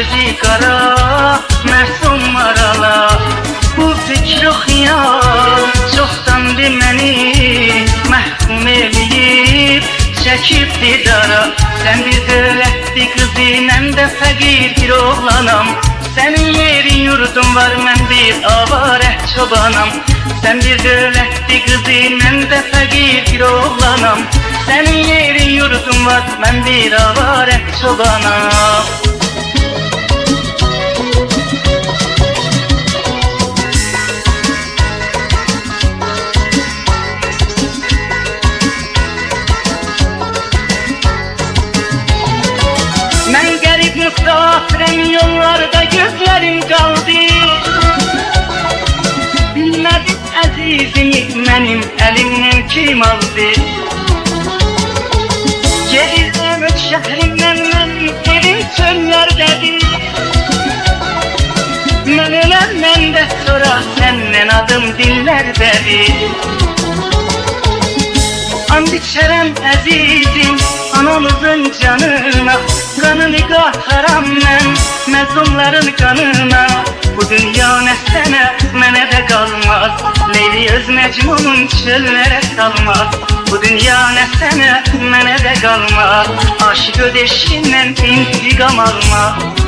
gözü qara, məsum marala. Bu fikr o xiyal çoxdandır məni məhkum eləyib, çəkib didara. Sən bir dövlətli qızı, mən də fəqir bir oğlanam. Sənin yerin yurdun var, mən bir avarə çobanam. Sən bir dövlətli qızı, mən də fəqir bir oğlanam. Sənin yerin yurdun var, mən bir avarə çobanam. Mən qərib müsafirəm, yollarda gözlərim qaldı. Bilmədim əzizimi mənim əlimdən kim aldı. Gedirəm öz şəhrimdən, mənim evim çöllərdədir. Mən öləndən də sonra səndən adım dillərdədir. And içərəm əzizim anamızın canına, qanını qataram mən məzlumların qanına. Bu dünya nə sənə, mənə də qalmaz. Leyli öz Məcnunun çöllərə salmaz. Bu dünya nə sənə, mənə də qalmaz. Aşıq öz eşqindən intiqam almaz.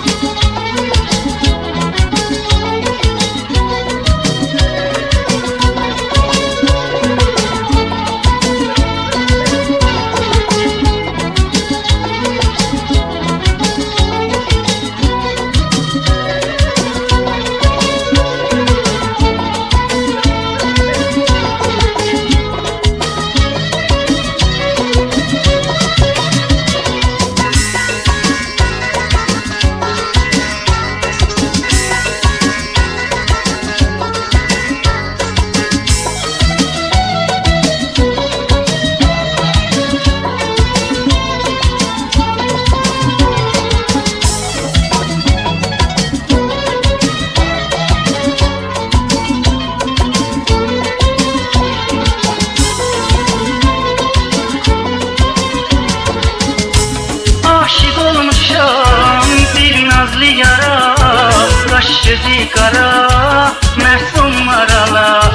Gözü qara, məsum marala.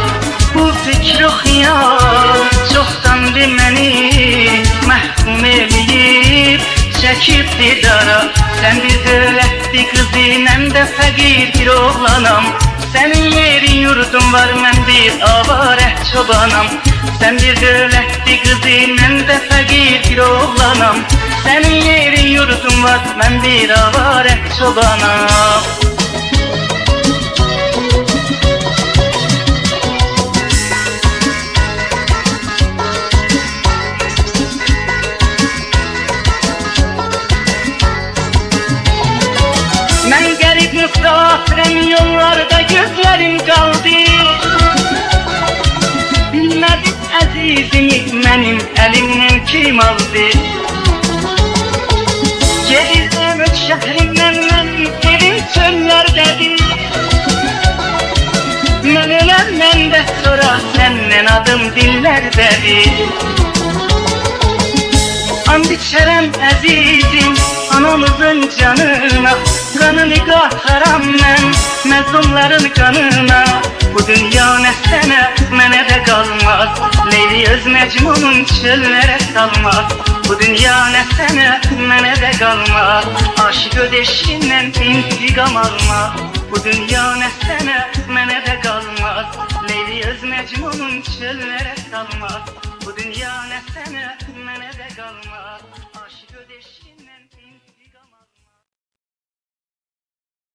Bu fikr o xiyal çoxdandır məni məhkum eləyib, çəkib didara. Sən bir dövlətli qızı, mən də fəqir bir oğlanam. Sənin yerin yurdun var, mən bir avarə çobanam. Sən bir dövlətli qızı, mən də fəqir bir oğlanam. Sənin yerin yurdun var, mən bir avarə çobanam. Mən qərib müsafirəm, yollarda gözlərim qaldı. Bilmədim əzizimi mənim əlimdən kim aldı. Gedirəm öz şəhrimdən, mənim evim çöllərdədir. Mən öləndən də sonra səndən adım dillərdədir. And içərəm əzizim anamızın canına, qanını qataram mən məzlumların qanına. Bu dünya nə sənə, mənə də qalmaz. Leyli öz Məcnunun çöllərə salmaz. Bu dünya nə sənə, mənə də qalmaz. Aşıq öz eşqindən intiqam almaz. Bu dünya nə sənə, mənə də qalmaz. Leyli öz Məcnunun çöllərə salmaz. Bu dünya nə sənə, mənə də qalmaz. Aşıq öz eşqindən